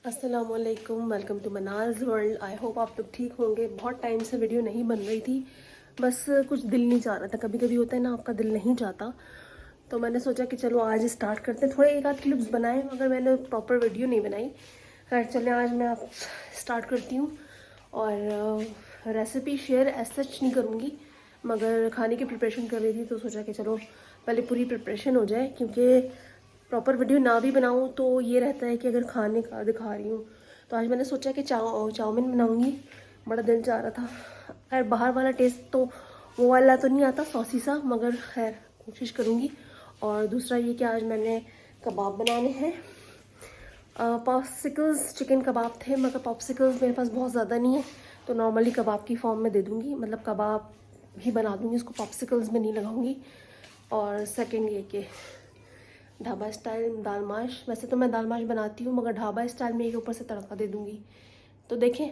अस्सलामुअलैकुम, welcome to Mana's world. I hope आप लोग ठीक होंगे। बहुत टाइम से वीडियो नहीं बन रही थी, बस कुछ दिल नहीं चाह रहा था। कभी कभी होता है ना, आपका दिल नहीं चाहता। तो मैंने सोचा कि चलो आज स्टार्ट करते हैं। थोड़े एक आध क्लिप्स बनाए मगर मैंने प्रॉपर वीडियो नहीं बनाई। खैर चले, आज मैं आप स्टार्ट करती हूँ। और रेसिपी शेयर एज सच नहीं करूँगी, मगर खाने की प्रिपरेशन कर रही थी तो सोचा कि चलो पहले पूरी प्रिपरेशन हो जाए, क्योंकि प्रॉपर वीडियो ना भी बनाऊँ तो ये रहता है कि अगर खाने का दिखा रही हूँ। तो आज मैंने सोचा कि चाउमीन बनाऊँगी, बड़ा दिल चाह रहा था। खैर बाहर वाला टेस्ट तो वो वाला तो नहीं आता सॉसी सा, मगर खैर कोशिश करूँगी। और दूसरा ये कि आज मैंने कबाब बनाने हैं। पॉप्सिकल्स चिकन कबाब थे, मगर पॉप्सिकल्स मेरे पास बहुत ज़्यादा नहीं है, तो नॉर्मली कबाब की फॉर्म में दे दूँगी, मतलब कबाब ही बना दूँगी, उसको पॉप्सिकल्स में नहीं लगाऊँगी। और सेकंड ये कि ढाबा स्टाइल दाल माश, वैसे तो मैं दाल माश बनाती हूँ मगर ढाबा स्टाइल में एक ऊपर से तड़का दे दूँगी। तो देखें,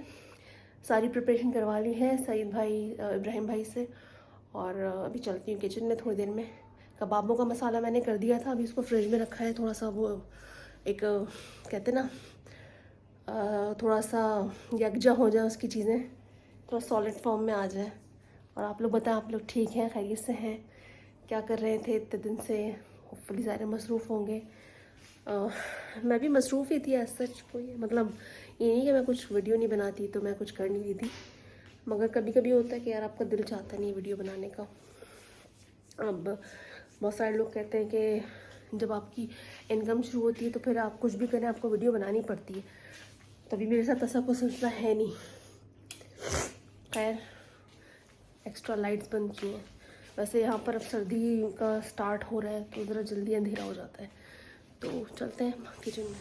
सारी प्रिपरेशन करवा ली है सईद भाई इब्राहिम भाई से। और अभी चलती हूँ किचन में थोड़ी देर में। कबाबों का मसाला मैंने कर दिया था, अभी उसको फ्रिज में रखा है। थोड़ा सा वो एक कहते ना, थोड़ा सा यकजा हो जाए उसकी चीज़ें, थोड़ा सॉलिड फॉर्म में आ जाए। और आप लोग बताएं, आप लोग ठीक हैं, खैरियत से हैं? क्या कर रहे थे इतने दिन से? होपफुली सारे मसरूफ़ होंगे। मैं भी मसरूफ़ ही थी एज सच। कोई मतलब ये नहीं कि मैं कुछ वीडियो नहीं बनाती तो मैं कुछ कर नहीं रही थी, मगर कभी कभी होता है कि यार आपका दिल चाहता नहीं है वीडियो बनाने का। अब बहुत सारे लोग कहते हैं कि जब आपकी इनकम शुरू होती है तो फिर आप कुछ भी करें, आपको वीडियो बनानी पड़ती है। तभी मेरे साथ ऐसा कुछ सिलसिला है नहीं। खैर एक्स्ट्रा लाइट्स बंद की हैं। वैसे यहाँ पर अब सर्दी का स्टार्ट हो रहा है तो ज़रा जल्दी अंधेरा हो जाता है। तो चलते हैं किचन में।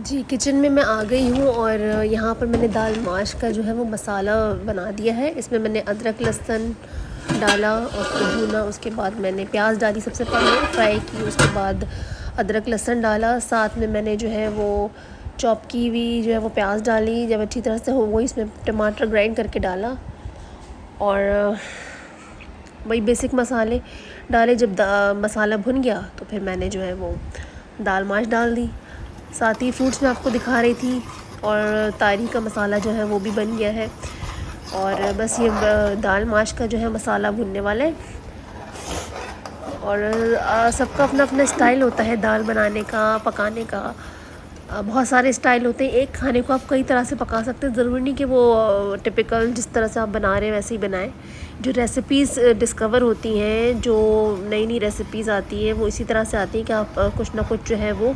जी किचन में मैं आ गई हूँ और यहाँ पर मैंने दाल माश का जो है वो मसाला बना दिया है। इसमें मैंने अदरक लहसुन डाला और उसको भूना। उसके बाद मैंने प्याज डाली, सबसे पहले फ्राई की, उसके बाद अदरक लहसुन डाला। साथ में मैंने जो है वो चॉप की हुई जो है वो प्याज डाली। जब अच्छी तरह से हो गई, इसमें टमाटर ग्राइंड करके डाला और वही बेसिक मसाले डाले। जब मसाला भुन गया तो फिर मैंने जो है वो दाल माश डाल दी। साथ ही फ्रूट्स में आपको दिखा रही थी। और तारी का मसाला जो है वो भी बन गया है। और बस ये दाल माश का जो है मसाला भुनने वाला है। और सबका अपना अपना स्टाइल होता है दाल बनाने का, पकाने का। बहुत सारे स्टाइल होते हैं। एक खाने को आप कई तरह से पका सकते हैं, ज़रूरी नहीं कि वो टिपिकल जिस तरह से आप बना रहे हैं वैसे ही बनाएं। जो रेसिपीज़ डिस्कवर होती हैं, जो नई नई रेसिपीज़ आती हैं, वो इसी तरह से आती हैं कि आप कुछ ना कुछ जो है वो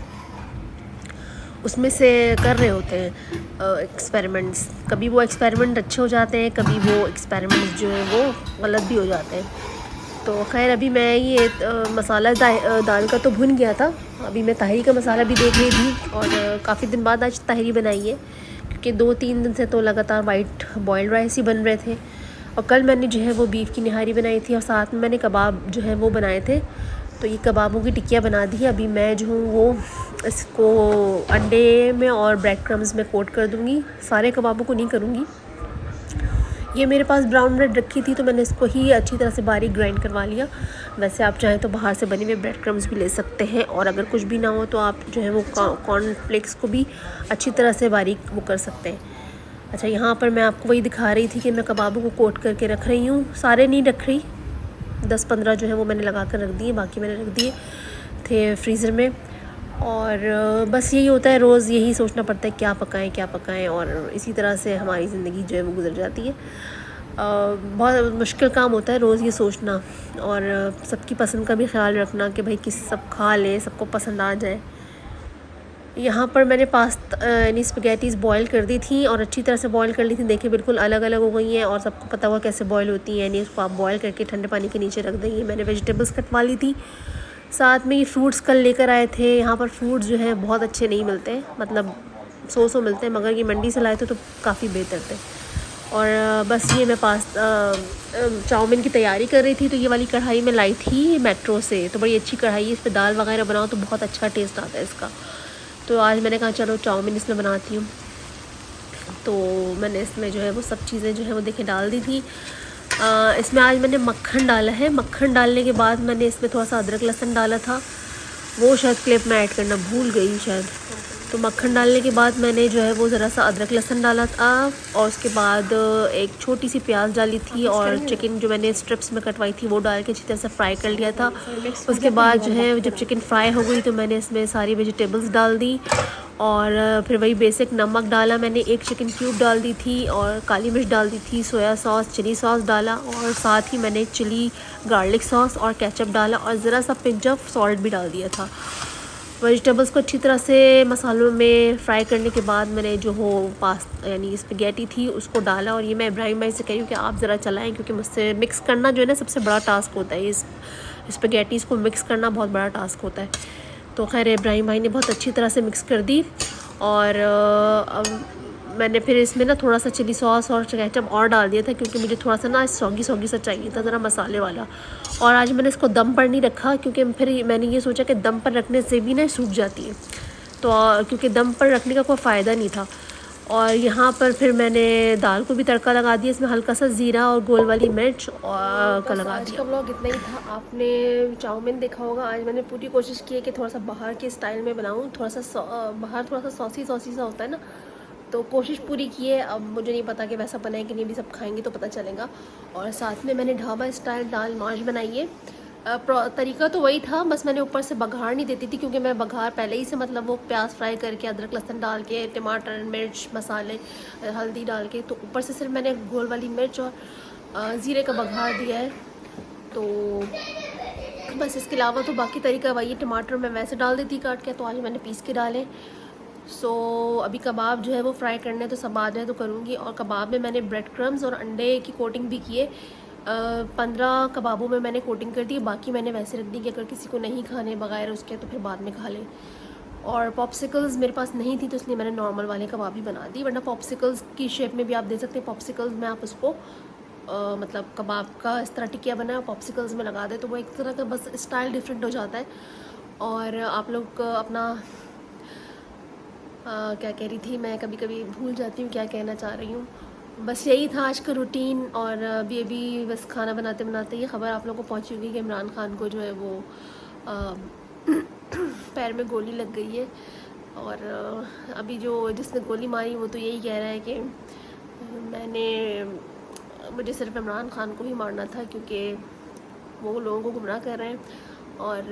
उसमें से कर रहे होते हैं एक्सपेरिमेंट्स। कभी वो एक्सपेरिमेंट अच्छे हो जाते हैं, कभी वो एक्सपेरिमेंट्स जो है वो गलत भी हो जाते हैं। तो खैर अभी मैं ये मसाला दाल का तो भुन गया था। अभी मैं ताहरी का मसाला भी देख रही थी और काफ़ी दिन बाद आज ताहरी बनाई है, क्योंकि 2-3 दिन से तो लगातार वाइट बॉयल्ड राइस ही बन रहे थे। और कल मैंने जो है वो बीफ की निहारी बनाई थी और साथ में मैंने कबाब जो है वो बनाए थे। तो ये कबाबों की टिक्कियाँ बना दी है। अभी मैं जो हूँ वो इसको अंडे में और ब्रेड क्रम्स में कोट कर दूँगी। सारे कबाबों को नहीं करूँगी। ये मेरे पास ब्राउन ब्रेड रखी थी तो मैंने इसको ही अच्छी तरह से बारीक ग्राइंड करवा लिया। वैसे आप चाहें तो बाहर से बने हुए ब्रेड क्रम्स भी ले सकते हैं, और अगर कुछ भी ना हो तो आप जो है वो कॉर्नफ्लेक्स को भी अच्छी तरह से बारीक वो कर सकते हैं। अच्छा, यहाँ पर मैं आपको वही दिखा रही थी कि मैं कबाबों को कोट करके रख रही हूँ। सारे नहीं रख रही, 10-15 जो है वो मैंने लगा कर रख दिए, बाकी मैंने रख दिए थे फ्रीज़र में। और बस यही होता है, रोज़ यही सोचना पड़ता है क्या पकाएं, और इसी तरह से हमारी ज़िंदगी जो है वो गुजर जाती है। बहुत मुश्किल काम होता है रोज़ ये सोचना, और सबकी पसंद का भी ख्याल रखना कि भाई किस सब खा ले, सबको पसंद आ जाए। यहाँ पर मैंने पास्ता यानी स्पगैटीज़ बॉईल कर दी थी और अच्छी तरह से बॉईल कर ली थी। देखिए बिल्कुल अलग अलग हो गई हैं और सबको पता हुआ कैसे बॉईल होती हैं। यानी उसको आप बॉईल करके ठंडे पानी के नीचे रख देंगे। मैंने वेजिटेबल्स कटवा ली थी। साथ में ये फ्रूट्स कल लेकर आए थे। यहाँ पर फ्रूट्स जो है बहुत अच्छे नहीं मिलते, मतलब सौ मिलते हैं, मगर ये मंडी से लाए थे तो काफ़ी बेहतर थे। और बस ये मैं चाउमीन की तैयारी कर रही थी। तो ये वाली कढ़ाई में लाई थी मेट्रो से, तो बड़ी अच्छी कढ़ाई है। इस पर दाल वगैरह बनाओ तो बहुत अच्छा टेस्ट आता है इसका। तो आज मैंने कहा चलो चाउमीन इसमें बनाती हूँ। तो मैंने इसमें जो है वो सब चीज़ें जो है वो देखें डाल दी थी। इसमें आज मैंने मक्खन डाला है। मक्खन डालने के बाद मैंने इसमें थोड़ा सा अदरक लहसुन डाला था वो शायद क्लिप में ऐड करना भूल गई शायद। तो मक्खन डालने के बाद मैंने जो है वो ज़रा सा अदरक लहसुन डाला था और उसके बाद एक छोटी सी प्याज डाली थी और चिकन जो मैंने स्ट्रिप्स में कटवाई थी वो डाल के अच्छी तरह से फ्राई कर लिया था। उसके बाद जो है जब चिकन फ्राई हो गई तो मैंने इसमें सारी वेजिटेबल्स डाल दी और फिर वही बेसिक नमक डाला मैंने, एक चिकन क्यूब डाल दी थी और काली मिर्च डाल दी थी, सोया सॉस, चिली सॉस डाला और साथ ही मैंने चिली गार्लिक सॉस और केचप डाला और ज़रा सा पिंच ऑफ सॉल्ट भी डाल दिया था। वेजिटेबल्स को अच्छी तरह से मसालों में फ्राई करने के बाद मैंने जो हो पास्ता यानी स्पैगेटी थी उसको डाला और ये मैं इब्राहिम भाई से कह रही हूँ कि आप ज़रा चलाएं क्योंकि मुझसे मिक्स करना जो है ना सबसे बड़ा टास्क होता है। इस स्पैगेटीज़ को मिक्स करना बहुत बड़ा टास्क होता है। तो खैर इब्राहिम भाई ने बहुत अच्छी तरह से मिक्स कर दी और मैंने फिर इसमें ना थोड़ा सा चिली सॉस और केचप और डाल दिया था क्योंकि मुझे थोड़ा सा ना सौगी सौगी सा चाहिए था, ज़रा मसाले वाला। और आज मैंने इसको दम पर नहीं रखा क्योंकि फिर मैंने ये सोचा कि दम पर रखने से भी ना सूख जाती है, तो क्योंकि दम पर रखने का कोई फ़ायदा नहीं था। और यहाँ पर फिर मैंने दाल को भी तड़का लगा दिया, इसमें हल्का सा ज़ीरा और गोल वाली मिर्च और का लगा दिया। आज का व्लॉग इतना ही था। आपने चाउमीन देखा होगा, आज मैंने पूरी कोशिश की है कि थोड़ा सा बाहर के स्टाइल में बनाऊँ, थोड़ा सा बाहर थोड़ा सा सॉसी सा होता है ना, तो कोशिश पूरी की है। अब मुझे नहीं पता कि वैसा बनाए कि नहीं, भी सब खाएंगे तो पता चलेगा। और साथ में मैंने ढाबा स्टाइल दाल माश बनाई है। तरीका तो वही था, बस मैंने ऊपर से बघार नहीं देती थी क्योंकि मैं बघार पहले ही से मतलब वो प्याज फ्राई करके अदरक लहसुन डाल के टमाटर मिर्च मसाले हल्दी डाल के, तो ऊपर से सिर्फ मैंने गोल वाली मिर्च और ज़ीरे का बघार दिया है। तो बस इसके अलावा तो बाकी तरीका वही है। टमाटर मैं वैसे डाल देती काट के, तो आज मैंने पीस के डाले। अभी कबाब जो है वो फ्राई करने तो सब बाद में तो करूँगी। और कबाब में मैंने ब्रेड क्रम्स और अंडे की कोटिंग भी की है। 15 कबाबों में मैंने कोटिंग कर दी, बाकी मैंने वैसे रख दी कि अगर किसी को नहीं खाने बगैर उसके तो फिर बाद में खा ले। और पॉप्सिकल्स मेरे पास नहीं थी तो इसलिए मैंने नॉर्मल वाले कबाब ही बना दी, वरना पॉप्सिकल्स की शेप में भी आप दे सकते हैं। पॉप्सिकल्स में आप उसको मतलब कबाब का इस तरह टिकिया बनाए और पॉप्सिकल्स में लगा दे तो वो एक तरह का बस स्टाइल डिफरेंट हो जाता है। और आप लोग अपना क्या कह रही थी, मैं कभी कभी भूल जाती हूँ क्या कहना चाह रही हूँ। बस यही था आज का रूटीन। और अभी बस खाना बनाते बनाते ये ख़बर आप लोगों को पहुँची होगी कि इमरान खान को जो है वो पैर में गोली लग गई है। और अभी जो जिसने गोली मारी वो तो यही कह रहा है कि मुझे सिर्फ इमरान खान को ही मारना था क्योंकि वो लोगों को गुमराह कर रहे हैं। और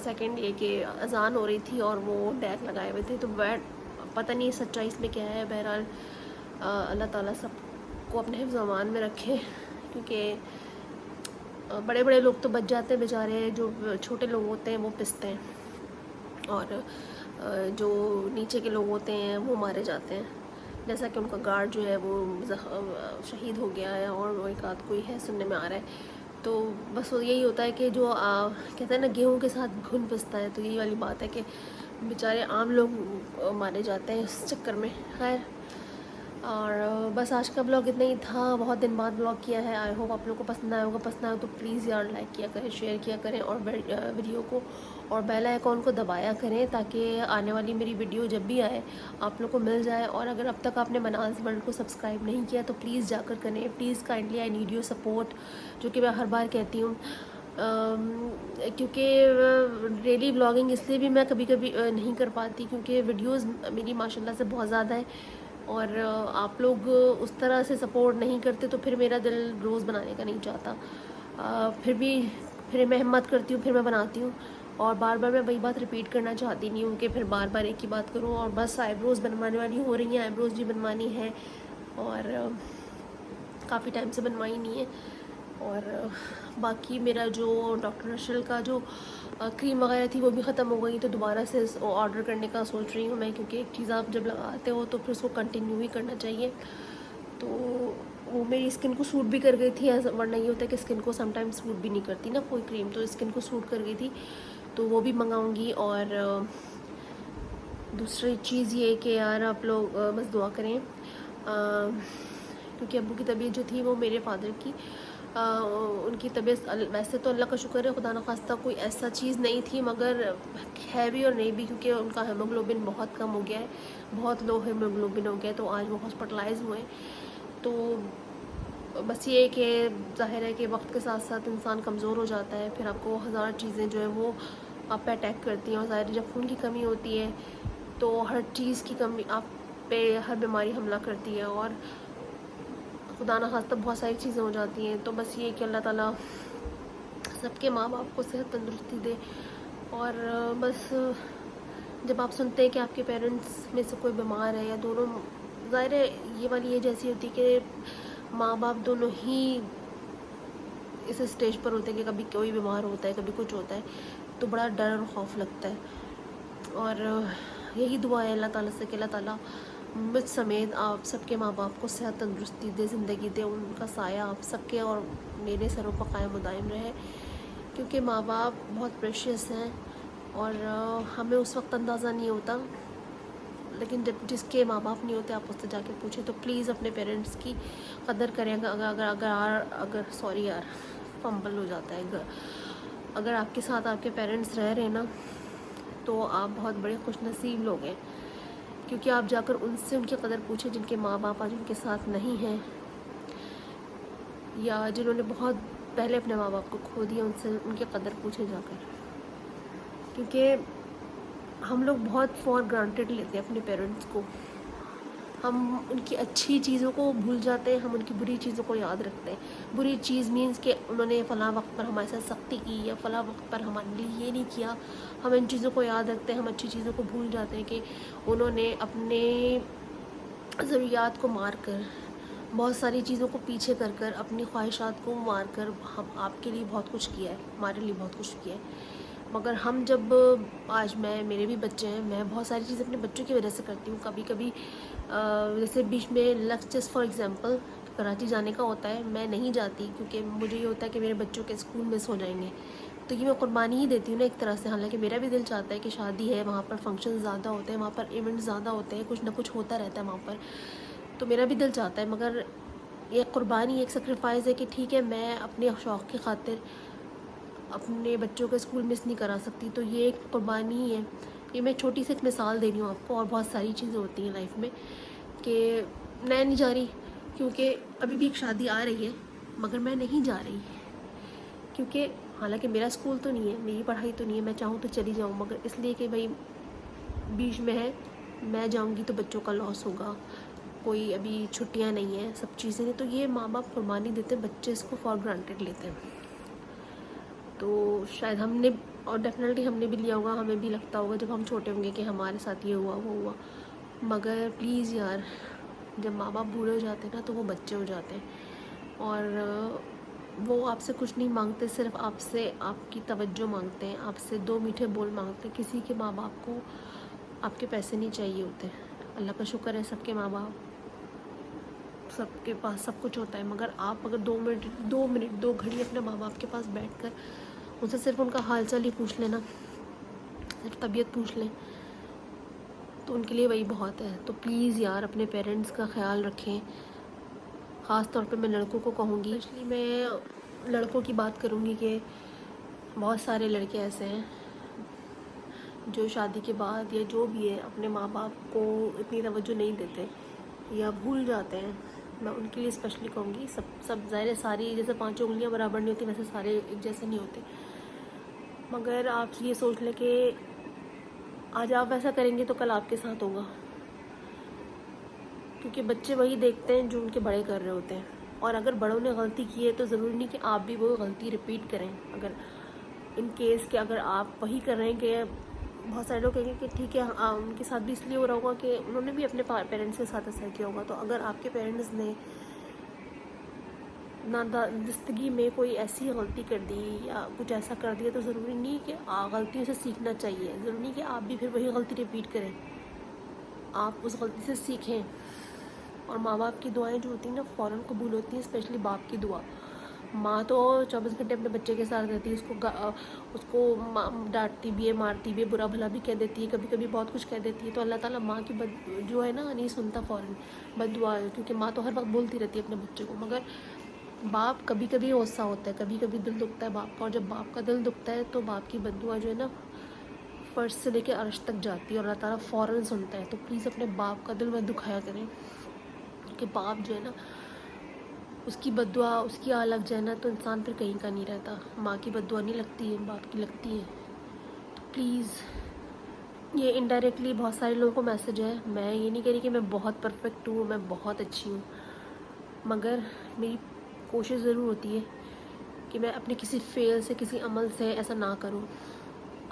सेकंड ये कि अजान हो रही थी और वो डैक लगाए हुए थे, तो पता नहीं सच्चाई इसमें क्या है। बहरहाल अल्लाह ताला सबको अपने हिफ्ज़ अमान में रखे क्योंकि बड़े बड़े लोग तो बच जाते हैं बेचारे, जो छोटे लोग होते हैं वो पिसते हैं और जो नीचे के लोग होते हैं वो मारे जाते हैं। जैसा कि उनका गार्ड जो है वो शहीद हो गया है और वो एक आध कोई है सुनने में आ रहा है। तो बस यही होता है कि जो कहते हैं ना गेहूं के साथ घुन पिसता है, तो यही वाली बात है कि बेचारे आम लोग मारे जाते हैं इस चक्कर में। खैर, और बस आज का ब्लॉग इतना ही था। बहुत दिन बाद ब्लॉग किया है। आई होप आप लोगों को पसंद आया होगा। पसंद आया तो प्लीज़ यार लाइक किया करें, शेयर किया करें और वीडियो को और बेल आइकॉन को दबाया करें ताकि आने वाली मेरी वीडियो जब भी आए आप लोग को मिल जाए। और अगर अब तक आपने बनास वर्ल्ड को सब्सक्राइब नहीं किया तो प्लीज़ जाकर करें, please kindly, I need your support, जो कि मैं हर बार कहती हूँ। क्योंकि डेली व्लॉगिंग इसलिए भी मैं कभी कभी नहीं कर पाती क्योंकि वीडियोस मेरी माशाल्लाह से बहुत ज़्यादा है और आप लोग उस तरह से सपोर्ट नहीं करते तो फिर मेरा दिल रोज़ बनाने का नहीं चाहता। फिर मैं हिम्मत करती हूँ, फिर मैं बनाती हूँ और बार बार मैं वही बात रिपीट करना चाहती नहीं हूँ कि फिर बार बार एक ही बात करूँ। और बस आईब्रोज़ बनवाने वाली हो रही हैं, आईब्रोज़ भी बनवानी है और काफ़ी टाइम से बनवाई नहीं है। और बाकी मेरा जो डॉक्टर रशल का जो क्रीम वगैरह थी वो भी ख़त्म हो गई, तो दोबारा से ऑर्डर करने का सोच रही हूँ मैं, क्योंकि एक चीज़ आप जब लगाते हो तो फिर उसको कंटिन्यू ही करना चाहिए। तो वो मेरी स्किन को सूट भी कर गई थी, वरना ये होता है कि स्किन को समटाइम्स सूट भी नहीं करती ना कोई क्रीम, तो स्किन को सूट कर गई थी तो वो भी मंगाऊँगी। और दूसरी चीज़ ये कि यार आप लोग बस दुआ करें क्योंकि अब्बू की तबीयत जो थी वो मेरे फादर की उनकी तबीयत वैसे तो अल्लाह का शुक्र है, खुदा न खास्ता कोई ऐसा चीज़ नहीं थी, मगर है भी और नहीं भी क्योंकि उनका हीमोग्लोबिन बहुत कम हो गया है, बहुत लो हीमोग्लोबिन हो गया है, तो आज वो हॉस्पिटलाइज हुए। तो बस ये कि जाहिर है कि वक्त के साथ साथ इंसान कमज़ोर हो जाता है, फिर आपको हज़ार चीज़ें जो है वो आप पे अटैक करती हैं। और ज़ाहिर जब खून की कमी होती है तो हर चीज़ की कमी आप पे, हर बीमारी हमला करती है और खुदा ना खास्ता बहुत सारी चीज़ें हो जाती हैं। तो बस ये कि अल्लाह ताला सबके माँ बाप को सेहत तंदुरुस्ती दे। और बस जब आप सुनते हैं कि आपके पेरेंट्स में से कोई बीमार है या दोनों, ज़ाहिर है ये वाली एज ऐसी होती है कि माँ बाप दोनों ही इस स्टेज पर होते हैं कि कभी कोई बीमार होता है, कभी कुछ होता है, तो बड़ा डर और खौफ लगता है। और यही दुआ है अल्लाह ताला से कि अल्लाह ताला मुझ समेत आप सबके माँ बाप को सेहत तंदुरुस्ती दे, ज़िंदगी दे, उनका साया आप सबके और मेरे सरों पर कायम दायम रहे। क्योंकि माँ बाप बहुत प्रेशियस हैं और हमें उस वक्त अंदाज़ा नहीं होता, लेकिन जब जिसके माँ बाप नहीं होते आप उससे जाके पूछें। तो प्लीज़ अपने पेरेंट्स की कदर करें। अगर सॉरी यार फंबल हो जाता है, अगर आपके साथ आपके पेरेंट्स रह रहे हैं ना, तो आप बहुत बड़े खुशनसीब लोग हैं। क्योंकि आप जाकर उनसे उनकी कदर पूछें जिनके माँ बाप आज उनके साथ नहीं हैं, या जिन्होंने बहुत पहले अपने माँ बाप को खो दिया, उनसे उनकी कदर पूछे जाकर। क्योंकि हम लोग बहुत फॉर ग्रांटेड लेते हैं अपने पेरेंट्स को, हम उनकी अच्छी चीज़ों को भूल जाते हैं, हम उनकी बुरी चीज़ों को याद रखते हैं। बुरी चीज़ मीन्स कि उन्होंने फ़लाँ वक्त पर हमारे साथ सख्ती की या फ़लाँ वक्त पर हमारे लिए ये नहीं किया, हम इन चीज़ों को याद रखते हैं। हम अच्छी चीज़ों को भूल जाते हैं कि उन्होंने अपने ज़रूरियात को मार कर, बहुत सारी चीज़ों को पीछे कर कर, अपनी ख्वाहिशात को मार कर हम आपके लिए बहुत कुछ किया है, हमारे लिए बहुत कुछ किया है। मगर हम जब, आज मेरे भी बच्चे हैं, मैं बहुत सारी चीज़ें अपने बच्चों की वजह से करती हूँ। कभी कभी जैसे बीच में जस्ट फॉर एग्ज़ाम्पल कराची जाने का होता है, मैं नहीं जाती क्योंकि मुझे ये होता है कि मेरे बच्चों के स्कूल मिस हो जाएंगे। तो ये मैं कुर्बानी ही देती हूँ ना एक तरह से। हालांकि मेरा भी दिल चाहता है कि शादी है, वहाँ पर फंक्शन ज़्यादा होते हैं, वहाँ पर इवेंट्स ज़्यादा होते हैं, कुछ ना कुछ होता रहता है वहाँ पर, तो मेरा भी दिल चाहता है। मगर ये कुर्बानी, एक सेक्रीफाइस है कि ठीक है मैं अपने शौक़ की खातिर अपने बच्चों का स्कूल मिस नहीं करा सकती, तो ये एक कुर्बानी ही है। ये मैं छोटी सी एक मिसाल दे रही हूँ आपको, और बहुत सारी चीज़ें होती हैं लाइफ में कि मैं नहीं जा रही क्योंकि अभी भी एक शादी आ रही है, मगर मैं नहीं जा रही क्योंकि हालांकि मेरा स्कूल तो नहीं है, मेरी पढ़ाई तो नहीं है, मैं चाहूँ तो चली जाऊँ, मगर इसलिए कि भाई बीच में है, मैं जाऊँगी तो बच्चों का लॉस होगा, कोई अभी छुट्टियाँ नहीं हैं, सब चीज़ें नहीं। तो ये माँ बाप कुर्बानी देते हैं, बच्चे इसको फॉर ग्रांटेड लेते हैं। तो शायद हमने, और डेफिनेटली हमने भी लिया होगा, हमें भी लगता होगा जब हम छोटे होंगे कि हमारे साथ ये हुआ वो हुआ। मगर प्लीज़ यार, जब माँ बाप बूढ़े हो जाते हैं ना, तो वो बच्चे हो जाते हैं और वो आपसे कुछ नहीं मांगते, सिर्फ आपसे आपकी तवज्जो मांगते हैं, आपसे दो मीठे बोल मांगते हैं। किसी के माँ बाप को आपके पैसे नहीं चाहिए होते। अल्लाह का शुक्र है सबके माँ बाप, सबके पास सब कुछ होता है। मगर आप अगर 2 मिनट 2 घड़ी अपने माँ बाप के पास बैठकर उनसे सिर्फ उनका हाल चाल ही पूछ लेना, सिर्फ तबीयत पूछ लें, तो उनके लिए वही बहुत है। तो प्लीज़ यार अपने पेरेंट्स का ख्याल रखें। ख़ास तौर पे मैं लड़कों को कहूँगी, इसलिए मैं लड़कों की बात करूँगी कि बहुत सारे लड़के ऐसे हैं जो शादी के बाद या जो भी है अपने माँ बाप को इतनी तवज्जो नहीं देते या भूल जाते हैं। मैं उनके लिए स्पेशली कहूँगी, सब ज़ाहिर सारी जैसे 5 उंगलियाँ बराबर नहीं होती, वैसे सारे एक जैसे नहीं होते। मगर आप ये सोच लें कि आज आप वैसा करेंगे तो कल आपके साथ होगा, क्योंकि बच्चे वही देखते हैं जो उनके बड़े कर रहे होते हैं। और अगर बड़ों ने गलती की है तो ज़रूरी नहीं कि आप भी वो गलती रिपीट करें। अगर इन केस कि अगर आप वही कर रहे हैं कि बहुत सारे लोग कहेंगे कि ठीक है उनके साथ भी इसलिए हो रहा होगा कि उन्होंने भी अपने पेरेंट्स के साथ ऐसा किया होगा। तो अगर आपके पेरेंट्स ने नादानिस्तगी में कोई ऐसी गलती कर दी या कुछ ऐसा कर दिया, तो ज़रूरी नहीं कि गलतियों से सीखना चाहिए, ज़रूरी नहीं कि आप भी फिर वही गलती रिपीट करें। आप उस गलती से सीखें। और माँ बाप की दुआएं जो होती हैं ना फ़ौरन कबूल होती हैं, स्पेशली बाप की दुआ। माँ तो 24 घंटे अपने बच्चे के साथ रहती है, उसको डांटती भी है, मारती भी है, बुरा भला भी कह देती है, कभी कभी बहुत कुछ कह देती है। तो अल्लाह ताला माँ की जो है ना नहीं सुनता फ़ौरन बद्दुआ, क्योंकि माँ तो हर वक्त बोलती रहती है अपने बच्चे को। मगर बाप कभी कभी गुस्सा होता है, कभी कभी दिल दुखता है बाप का, और जब बाप का दिल दुखता है तो बाप की बद्दुआ जो है ना फर्श से लेकर अर्श तक जाती है और अल्लाह ताला फ़ौरन सुनता है। तो प्लीज़ अपने बाप का दिल मत दुखाया करें, कि बाप जो है ना उसकी बद्दुआ, उसकी आह लग जाए ना तो इंसान फिर कहीं का नहीं रहता। माँ की बद्दुआ नहीं लगती है, बाप की लगती है। तो प्लीज़, ये इनडायरेक्टली बहुत सारे लोगों को मैसेज है। मैं ये नहीं कह रही कि मैं बहुत परफेक्ट हूँ, मैं बहुत अच्छी हूँ, मगर मेरी कोशिश ज़रूर होती है कि मैं अपने किसी फेल से, किसी अमल से ऐसा ना करूँ।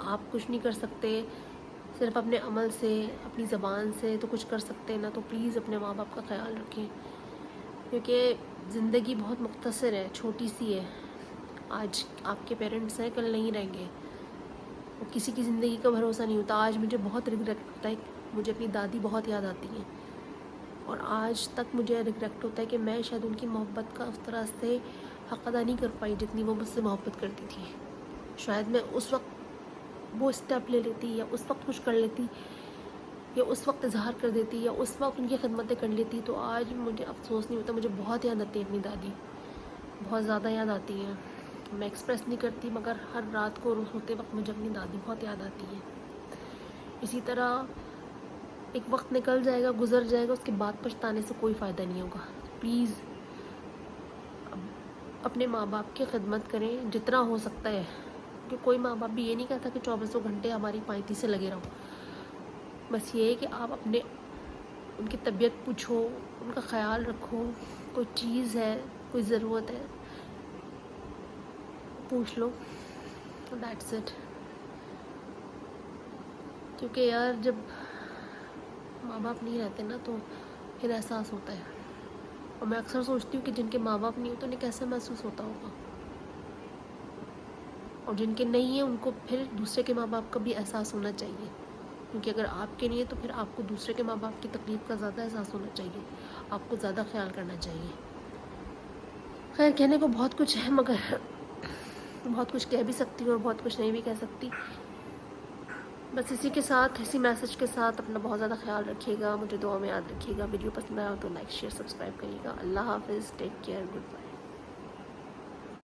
आप कुछ नहीं कर सकते, सिर्फ अपने अमल से, अपनी ज़बान से तो कुछ कर सकते हैं ना। तो प्लीज़ अपने माँ बाप का ख्याल रखें, क्योंकि ज़िंदगी बहुत मुख्तसर है, छोटी सी है। आज आपके पेरेंट्स हैं, कल नहीं रहेंगे। और किसी की ज़िंदगी का भरोसा नहीं होता। आज मुझे बहुत रिग्रेट होता है, मुझे अपनी दादी बहुत याद आती है, और आज तक मुझे रिग्रेट होता है कि मैं शायद उनकी मोहब्बत का उस तरह से हक़ अदा नहीं कर पाई जितनी वो मुझसे मोहब्बत करती थी। शायद मैं उस वक्त वो स्टेप ले लेती, या उस वक्त कुछ कर लेती, या उस वक्त इजहार कर देती, या उस वक्त उनकी खिदमतें कर लेती, तो आज मुझे अफसोस नहीं होता। मुझे बहुत याद आती है अपनी दादी, बहुत ज़्यादा याद आती है। मैं एक्सप्रेस नहीं करती, मगर हर रात को सोते वक्त मुझे अपनी दादी बहुत याद आती है। इसी तरह एक वक्त निकल जाएगा, गुजर जाएगा, उसके बाद पछताने से कोई फ़ायदा नहीं होगा। प्लीज़ अपने माँ बाप की खिदमत करें जितना हो सकता है, क्योंकि कोई माँ बाप भी ये नहीं कहता कि 24 घंटे हमारी पायती से लगे रहो। बस ये है कि आप अपने उनकी तबीयत पूछो, उनका ख्याल रखो, कोई चीज़ है, कोई ज़रूरत है, पूछ लो, दैट्स इट। क्योंकि यार जब माँ बाप नहीं रहते ना, तो फिर एहसास होता है। और मैं अक्सर सोचती हूँ कि जिनके माँ बाप नहीं हो तो उन्हें कैसे महसूस होता होगा, और जिनके नहीं है उनको फिर दूसरे के माँ बाप का भी एहसास होना चाहिए। क्योंकि अगर आपके नहीं है तो फिर आपको दूसरे के माँ बाप की तकलीफ़ का ज़्यादा एहसास होना चाहिए, आपको ज़्यादा ख्याल करना चाहिए। खैर, कहने को बहुत कुछ है, मगर बहुत कुछ कह भी सकती हूँ और बहुत कुछ नहीं भी कह सकती। बस इसी के साथ, इसी मैसेज के साथ अपना बहुत ज़्यादा ख्याल रखिएगा, मुझे दुआ में याद रखिएगा। वीडियो पसंद आया हो तो लाइक शेयर सब्सक्राइब करिएगा। अल्लाह हाफिज़, टेक केयर, गुड बाय।